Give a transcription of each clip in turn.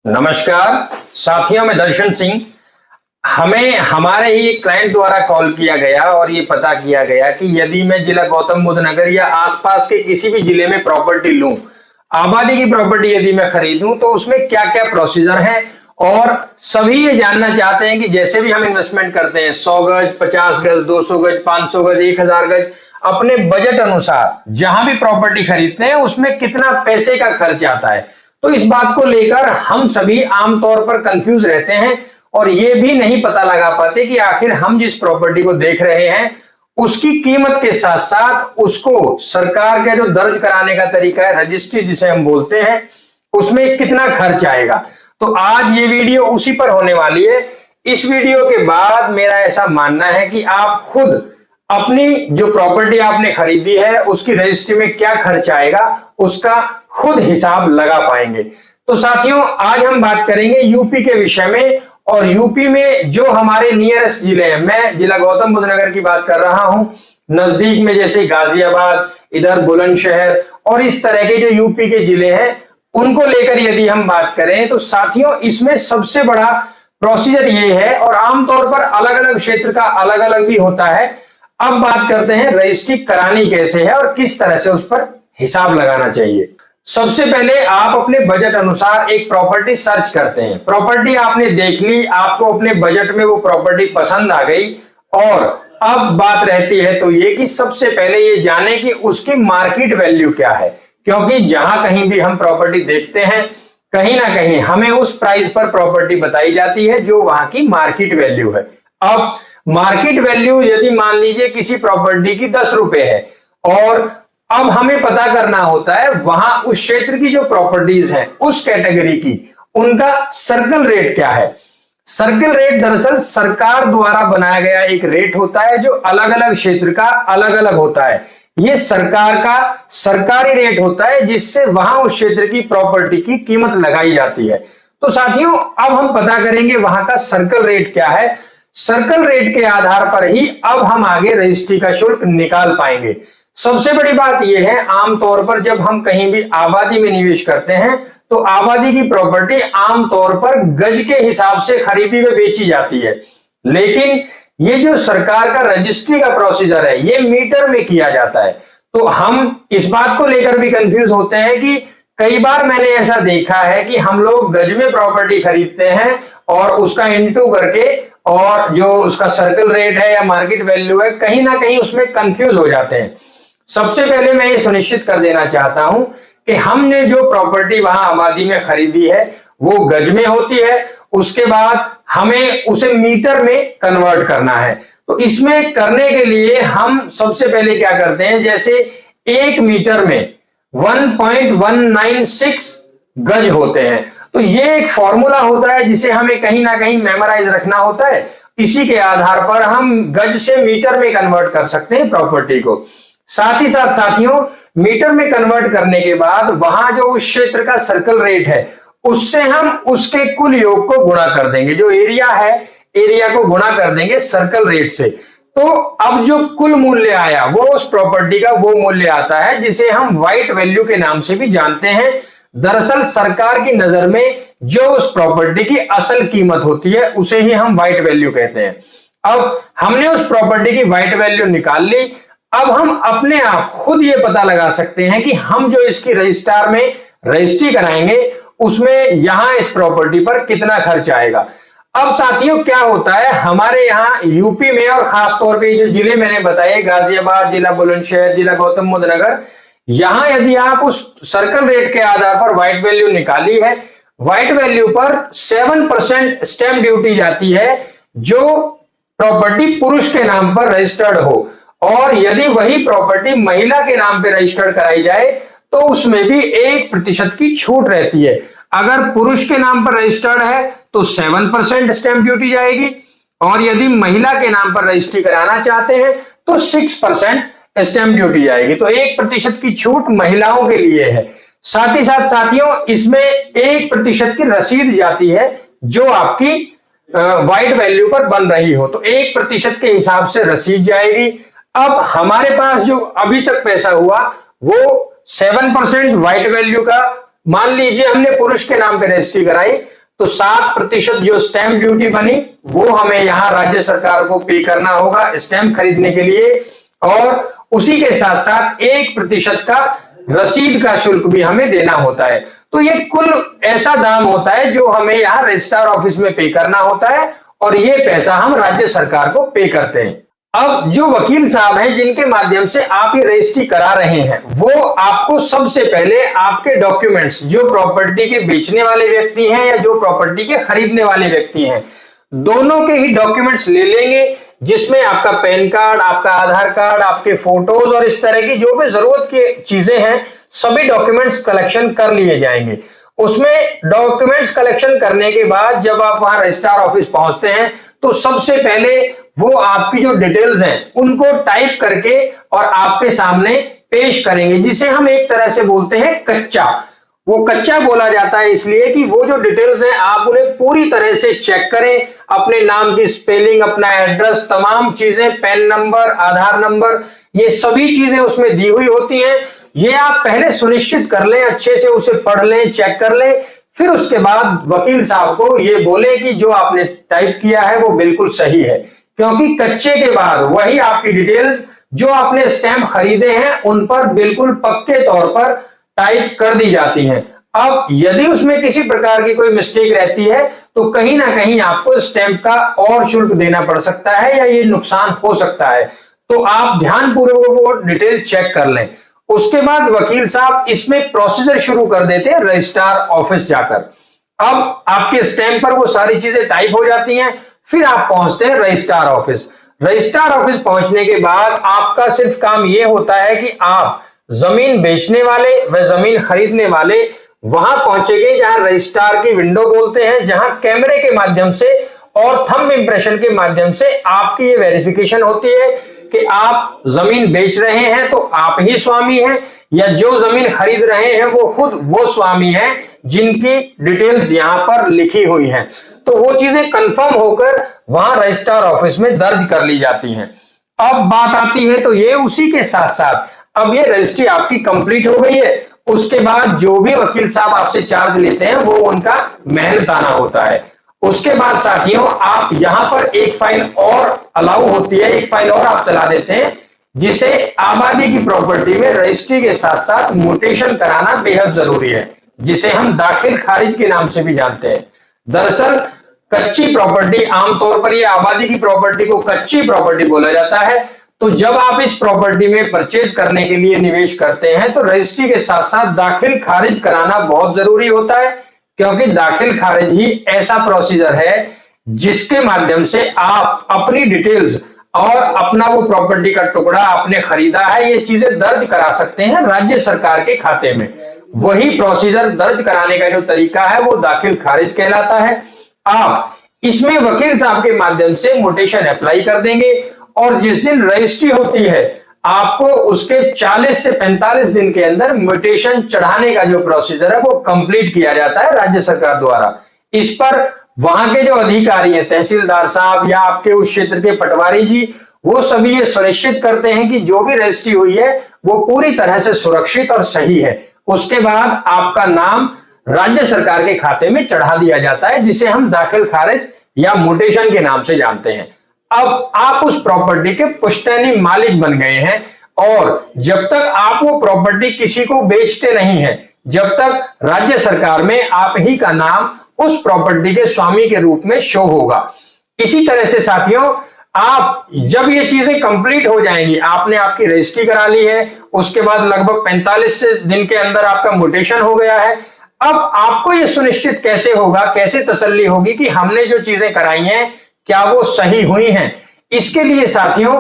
नमस्कार साथियों, मैं दर्शन सिंह। हमें हमारे ही क्लाइंट द्वारा कॉल किया गया और ये पता किया गया कि यदि मैं जिला गौतम बुद्ध नगर या आसपास के किसी भी जिले में प्रॉपर्टी लूं, आबादी की प्रॉपर्टी यदि मैं खरीदूं तो उसमें क्या क्या प्रोसीजर है। और सभी ये जानना चाहते हैं कि जैसे भी हम इन्वेस्टमेंट करते हैं 100 गज, 50 गज, 200 गज, 500 गज, 1000 गज, अपने बजट अनुसार जहां भी प्रॉपर्टी खरीदते हैं उसमें कितना पैसे का खर्च आता है। तो इस बात को लेकर हम सभी आमतौर पर कंफ्यूज रहते हैं और ये भी नहीं पता लगा पाते कि आखिर हम जिस प्रॉपर्टी को देख रहे हैं उसकी कीमत के साथ साथ उसको सरकार का जो दर्ज कराने का तरीका है, रजिस्ट्री जिसे हम बोलते हैं, उसमें कितना खर्च आएगा। तो आज ये वीडियो उसी पर होने वाली है। इस वीडियो के बाद मेरा ऐसा मानना है कि आप खुद अपनी जो प्रॉपर्टी आपने खरीदी है उसकी रजिस्ट्री में क्या खर्च आएगा उसका खुद हिसाब लगा पाएंगे। तो साथियों, आज हम बात करेंगे यूपी के विषय में। और यूपी में जो हमारे नियरेस्ट जिले हैं, मैं जिला गौतम बुद्ध नगर की बात कर रहा हूं, नजदीक में जैसे गाजियाबाद, इधर बुलंदशहर और इस तरह के जो यूपी के जिले हैं उनको लेकर यदि हम बात करें तो साथियों इसमें सबसे बड़ा प्रोसीजर ये है, और आमतौर पर अलग अलग क्षेत्र का अलग अलग भी होता है। अब बात करते हैं रजिस्ट्री करानी कैसे है और किस तरह से उस पर हिसाब लगाना चाहिए। सबसे पहले आप अपने बजट अनुसार एक प्रॉपर्टी सर्च करते हैं। प्रॉपर्टी आपने देख ली, आपको अपने बजट में वो प्रॉपर्टी पसंद आ गई, और अब बात रहती है तो ये कि सबसे पहले ये जाने कि उसकी मार्केट वैल्यू क्या है। क्योंकि जहां कहीं भी हम प्रॉपर्टी देखते हैं कहीं ना कहीं हमें उस प्राइस पर प्रॉपर्टी बताई जाती है जो वहां की मार्केट वैल्यू है। अब मार्केट वैल्यू यदि मान लीजिए किसी प्रॉपर्टी की 10 रुपए है, और अब हमें पता करना होता है वहां उस क्षेत्र की जो प्रॉपर्टीज हैं उस कैटेगरी की उनका सर्कल रेट क्या है। सर्कल रेट दरअसल सरकार द्वारा बनाया गया एक रेट होता है जो अलग अलग क्षेत्र का अलग अलग होता है। ये सरकार का सरकारी रेट होता है जिससे वहां उस क्षेत्र की प्रॉपर्टी की कीमत लगाई जाती है। तो साथियों, अब हम पता करेंगे वहां का सर्कल रेट क्या है। सर्कल रेट के आधार पर ही अब हम आगे रजिस्ट्री का शुल्क निकाल पाएंगे। सबसे बड़ी बात यह है, आमतौर पर जब हम कहीं भी आबादी में निवेश करते हैं तो आबादी की प्रॉपर्टी आमतौर पर गज के हिसाब से खरीदी व बेची जाती है। लेकिन ये जो सरकार का रजिस्ट्री का प्रोसीजर है ये मीटर में किया जाता है। तो हम इस बात को लेकर भी कंफ्यूज होते हैं कि कई बार मैंने ऐसा देखा है कि हम लोग गज में प्रॉपर्टी खरीदते हैं और उसका इंटू करके, और जो उसका सर्कल रेट है या मार्केट वैल्यू है, कहीं ना कहीं उसमें कंफ्यूज हो जाते हैं। सबसे पहले मैं ये सुनिश्चित कर देना चाहता हूं कि हमने जो प्रॉपर्टी वहां आबादी में खरीदी है वो गज में होती है, उसके बाद हमें उसे मीटर में कन्वर्ट करना है। तो इसमें करने के लिए हम सबसे पहले क्या करते हैं, जैसे 1 मीटर में 1.196 गज होते हैं। तो ये एक फॉर्मूला होता है जिसे हमें कहीं ना कहीं मेमोराइज रखना होता है। इसी के आधार पर हम गज से मीटर में कन्वर्ट कर सकते हैं प्रॉपर्टी को। साथ ही साथ साथियों, मीटर में कन्वर्ट करने के बाद वहां जो उस क्षेत्र का सर्कल रेट है उससे हम उसके कुल योग को गुणा कर देंगे। जो एरिया है, एरिया को गुणा कर देंगे सर्कल रेट से। तो अब जो कुल मूल्य आया वो उस प्रॉपर्टी का वो मूल्य आता है जिसे हम व्हाइट वैल्यू के नाम से भी जानते हैं। दरअसल सरकार की नजर में जो उस प्रॉपर्टी की असल कीमत होती है उसे ही हम व्हाइट वैल्यू कहते हैं। अब हमने उस प्रॉपर्टी की व्हाइट वैल्यू निकाल ली। अब हम अपने आप खुद ये पता लगा सकते हैं कि हम जो इसकी रजिस्ट्रार में रजिस्ट्री कराएंगे उसमें यहां इस प्रॉपर्टी पर कितना खर्च आएगा। अब साथियों क्या होता है, हमारे यहाँ यूपी में और खास तौर पे जो जिले मैंने बताए, गाजियाबाद, जिला बुलंदशहर, जिला गौतम बुद्ध नगर, यहां यदि आप उस सर्कल रेट के आधार पर व्हाइट वैल्यू निकाली है, व्हाइट वैल्यू पर 7% स्टैंप ड्यूटी जाती है जो प्रॉपर्टी पुरुष के नाम पर रजिस्टर्ड हो, और यदि वही प्रॉपर्टी महिला के नाम पे रजिस्टर्ड कराई जाए तो उसमें भी 1% की छूट रहती है। अगर पुरुष के नाम पर रजिस्टर्ड है तो 7% स्टैंप ड्यूटी जाएगी, और यदि महिला के नाम पर रजिस्ट्री कराना चाहते हैं तो 6% स्टैंप ड्यूटी जाएगी। तो 1% की छूट महिलाओं के लिए है। साथ ही साथ साथियों इसमें 1% की रसीद जाती है जो आपकी व्हाइट वैल्यू पर बन रही हो, तो 1% के हिसाब से रसीद जाएगी। अब हमारे पास जो अभी तक पैसा हुआ वो 7% व्हाइट वैल्यू का, मान लीजिए हमने पुरुष के नाम पे रजिस्ट्री कराई तो 7% जो स्टैंप ड्यूटी बनी वो हमें यहाँ राज्य सरकार को पे करना होगा स्टैंप खरीदने के लिए, और उसी के साथ साथ 1% का रसीद का शुल्क भी हमें देना होता है। तो ये कुल ऐसा दाम होता है जो हमें यहाँ रजिस्ट्रार ऑफिस में पे करना होता है, और ये पैसा हम राज्य सरकार को पे करते हैं। अब जो वकील साहब हैं जिनके माध्यम से आप ये रजिस्ट्री करा रहे हैं, वो आपको सबसे पहले आपके डॉक्यूमेंट्स, जो प्रॉपर्टी के बेचने वाले व्यक्ति हैं या जो प्रॉपर्टी के खरीदने वाले व्यक्ति हैं, दोनों के ही डॉक्यूमेंट्स ले लेंगे, जिसमें आपका पैन कार्ड, आपका आधार कार्ड, आपके फोटोज और इस तरह की जो भी जरूरत की चीजें हैं, सभी डॉक्यूमेंट्स कलेक्शन कर लिए जाएंगे। उसमें डॉक्यूमेंट्स कलेक्शन करने के बाद जब आप वहां रजिस्ट्रार ऑफिस पहुंचते हैं तो सबसे पहले वो आपकी जो डिटेल्स हैं उनको टाइप करके और आपके सामने पेश करेंगे, जिसे हम एक तरह से बोलते हैं कच्चा। वो कच्चा बोला जाता है इसलिए कि वो जो डिटेल्स हैं आप उन्हें पूरी तरह से चेक करें, अपने नाम की स्पेलिंग, अपना एड्रेस, तमाम चीजें, पैन नंबर, आधार नंबर, ये सभी चीजें उसमें दी हुई होती हैं। ये आप पहले सुनिश्चित कर लें, अच्छे से उसे पढ़ लें, चेक कर लें, फिर उसके बाद वकील साहब को ये बोले कि जो आपने टाइप किया है वो बिल्कुल सही है, क्योंकि कच्चे के बाद वही आपकी डिटेल्स जो आपने स्टैंप खरीदे हैं उन पर बिल्कुल पक्के तौर पर टाइप कर दी जाती हैं। अब यदि उसमें किसी प्रकार की कोई मिस्टेक रहती है तो कहीं ना कहीं आपको स्टैंप का और शुल्क देना पड़ सकता है या ये नुकसान हो सकता है, तो आप ध्यानपूर्वक वो डिटेल चेक कर लें। उसके बाद वकील साहब इसमें प्रोसीजर शुरू कर देते हैं रजिस्ट्रार ऑफिस जाकर। अब आपके स्टैंप पर वो सारी चीजें टाइप हो जाती हैं, फिर आप पहुंचते हैं रजिस्ट्रार ऑफिस। रजिस्ट्रार ऑफिस पहुंचने के बाद आपका सिर्फ काम यह होता है कि आप जमीन बेचने वाले व जमीन खरीदने वाले वहां पहुंचेंगे जहां रजिस्ट्रार की विंडो बोलते हैं, जहां कैमरे के माध्यम से और थंब इंप्रेशन के माध्यम से आपकी ये वेरिफिकेशन होती है कि आप जमीन बेच रहे हैं तो आप ही स्वामी हैं, या जो जमीन खरीद रहे हैं वो खुद वो स्वामी हैं जिनकी डिटेल्स यहां पर लिखी हुई हैं। तो वो चीजें कंफर्म होकर वहां रजिस्ट्रार ऑफिस में दर्ज कर ली जाती हैं। अब बात आती है तो ये उसी के साथ साथ अब ये रजिस्ट्री आपकी कंप्लीट हो गई है, उसके बाद जो भी वकील साहब आपसे चार्ज लेते हैं वो उनका मेहनताना होता है। उसके बाद साथियों आप यहां पर एक फाइल और अलाउ होती है, एक फाइल और आप चला देते हैं, जिसे आबादी की प्रॉपर्टी में रजिस्ट्री के साथ साथ म्यूटेशन कराना बेहद जरूरी है, जिसे हम दाखिल खारिज के नाम से भी जानते हैं। दरअसल कच्ची प्रॉपर्टी, आमतौर पर यह आबादी की प्रॉपर्टी को कच्ची प्रॉपर्टी बोला जाता है। तो जब आप इस प्रॉपर्टी में परचेज करने के लिए निवेश करते हैं तो रजिस्ट्री के साथ साथ दाखिल खारिज कराना बहुत जरूरी होता है, क्योंकि दाखिल खारिज ही ऐसा प्रोसीजर है जिसके माध्यम से आप अपनी डिटेल्स और अपना वो प्रॉपर्टी का टुकड़ा आपने खरीदा है ये चीजें दर्ज करा सकते हैं राज्य सरकार के खाते में। वही प्रोसीजर दर्ज कराने का जो तरीका है वो दाखिल खारिज कहलाता है। आप इसमें वकील साहब के माध्यम से म्यूटेशन अप्लाई कर देंगे और जिस दिन रजिस्ट्री होती है आपको उसके 40 से 45 दिन के अंदर म्यूटेशन चढ़ाने का जो प्रोसीजर है वो कंप्लीट किया जाता है राज्य सरकार द्वारा। इस पर वहां के जो अधिकारी हैं, तहसीलदार साहब या आपके उस क्षेत्र के पटवारी जी, वो सभी ये सुनिश्चित करते हैं कि जो भी रजिस्ट्री हुई है वो पूरी तरह से सुरक्षित और सही है। उसके बाद आपका नाम राज्य सरकार के खाते में चढ़ा दिया जाता है, जिसे हम दाखिल खारिज या म्यूटेशन के नाम से जानते हैं। अब आप उस प्रॉपर्टी के पुश्तैनी मालिक बन गए हैं, और जब तक आप वो प्रॉपर्टी किसी को बेचते नहीं हैं, जब तक राज्य सरकार में आप ही का नाम उस प्रॉपर्टी के स्वामी के रूप में शो होगा। इसी तरह से साथियों आप जब ये चीजें कंप्लीट हो जाएंगी, आपने आपकी रजिस्ट्री करा ली है, उसके बाद लगभग 45 दिन के अंदर आपका म्यूटेशन हो गया है। अब आपको ये सुनिश्चित कैसे होगा, कैसे तसल्ली होगी कि हमने जो चीजें कराई हैं क्या वो सही हुई हैं? इसके लिए साथियों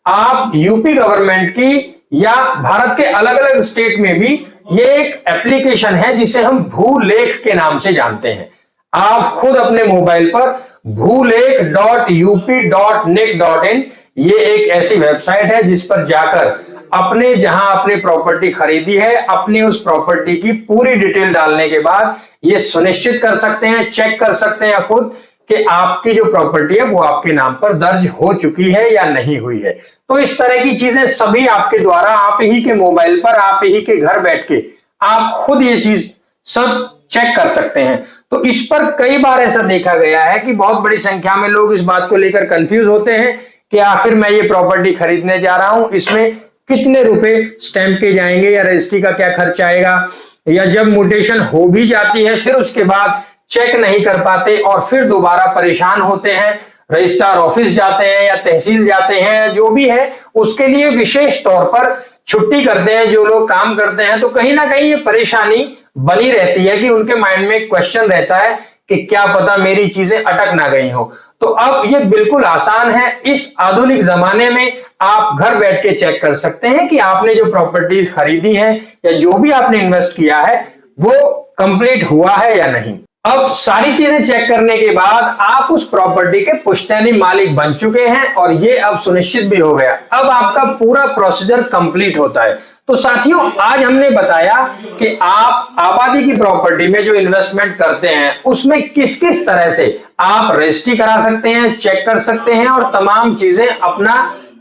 आप यूपी गवर्नमेंट की या भारत के अलग अलग स्टेट में भी ये एक एप्लीकेशन है जिसे हम भूलेख के नाम से जानते हैं। आप खुद अपने मोबाइल पर bhuleख.up.nic.in ये एक ऐसी वेबसाइट है जिस पर जाकर अपने जहां आपने प्रॉपर्टी खरीदी है अपनी उस प्रॉपर्टी की पूरी डिटेल डालने के बाद ये सुनिश्चित कर सकते हैं, चेक कर सकते हैं खुद कि आपकी जो प्रॉपर्टी है वो आपके नाम पर दर्ज हो चुकी है या नहीं हुई है। तो इस तरह की चीजें सभी आपके द्वारा आप ही के मोबाइल पर आप ही के घर बैठ के आप खुद ये चीज सब चेक कर सकते हैं। तो इस पर कई बार ऐसा देखा गया है कि बहुत बड़ी संख्या में लोग इस बात को लेकर कंफ्यूज होते हैं कि आखिर मैं ये प्रॉपर्टी खरीदने जा रहा हूं, इसमें कितने रुपए स्टैंप के जाएंगे या रजिस्ट्री का क्या खर्चा आएगा, या जब म्यूटेशन हो भी जाती है फिर उसके बाद चेक नहीं कर पाते और फिर दोबारा परेशान होते हैं, रजिस्ट्रार ऑफिस जाते हैं या तहसील जाते हैं, जो भी है उसके लिए विशेष तौर पर छुट्टी करते हैं जो लोग काम करते हैं। तो कहीं ना कहीं ये परेशानी बनी रहती है कि उनके माइंड में क्वेश्चन रहता है कि क्या पता मेरी चीजें अटक ना गई हो। तो अब ये बिल्कुल आसान है, इस आधुनिक जमाने में आप घर बैठ के चेक कर सकते हैं कि आपने जो प्रॉपर्टीज खरीदी है या जो भी आपने इन्वेस्ट किया है वो कंप्लीट हुआ है या नहीं। अब सारी चीजें चेक करने के बाद आप उस प्रॉपर्टी के पुश्तैनी मालिक बन चुके हैं और ये अब सुनिश्चित भी हो गया। अब आपका पूरा प्रोसीजर कंप्लीट होता है। तो साथियों, आज हमने बताया कि आप आबादी की प्रॉपर्टी में जो इन्वेस्टमेंट करते हैं उसमें किस किस तरह से आप रजिस्ट्री करा सकते हैं, चेक कर सकते हैं और तमाम चीजें अपना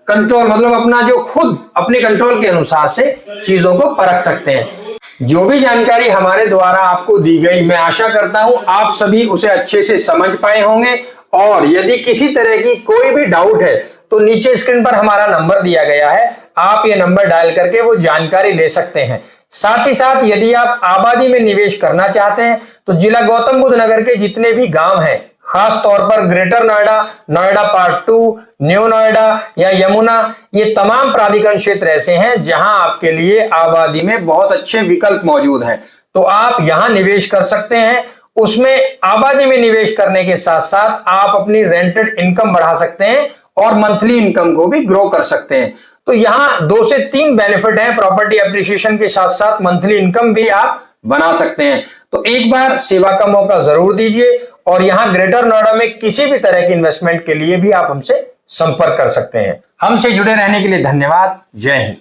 कंट्रोल, मतलब अपना जो खुद अपने कंट्रोल के अनुसार से चीजों को परख सकते हैं। जो भी जानकारी हमारे द्वारा आपको दी गई, मैं आशा करता हूं आप सभी उसे अच्छे से समझ पाए होंगे। और यदि किसी तरह की कोई भी डाउट है तो नीचे स्क्रीन पर हमारा नंबर दिया गया है, आप ये नंबर डायल करके वो जानकारी ले सकते हैं। साथ ही साथ यदि आप आबादी में निवेश करना चाहते हैं तो जिला गौतम बुद्ध नगर के जितने भी गांव हैं, खास तौर पर greater Noida, Noida part 2, new Noida या यमुना, ये तमाम प्राधिकरण क्षेत्र ऐसे हैं जहां आपके लिए आबादी में बहुत अच्छे विकल्प मौजूद हैं। तो आप यहां निवेश कर सकते हैं। उसमें आबादी में निवेश करने के साथ साथ आप अपनी रेंटेड इनकम बढ़ा सकते हैं और मंथली इनकम को भी ग्रो कर सकते हैं। तो यहाँ 2 से 3 बेनिफिट है, प्रॉपर्टी एप्रिसिएशन के साथ साथ मंथली इनकम भी आप बना सकते हैं। तो एक बार सेवा का मौका जरूर दीजिए और यहाँ ग्रेटर नोएडा में किसी भी तरह की इन्वेस्टमेंट के लिए भी आप हमसे संपर्क कर सकते हैं। हमसे जुड़े रहने के लिए धन्यवाद। जय हिंद।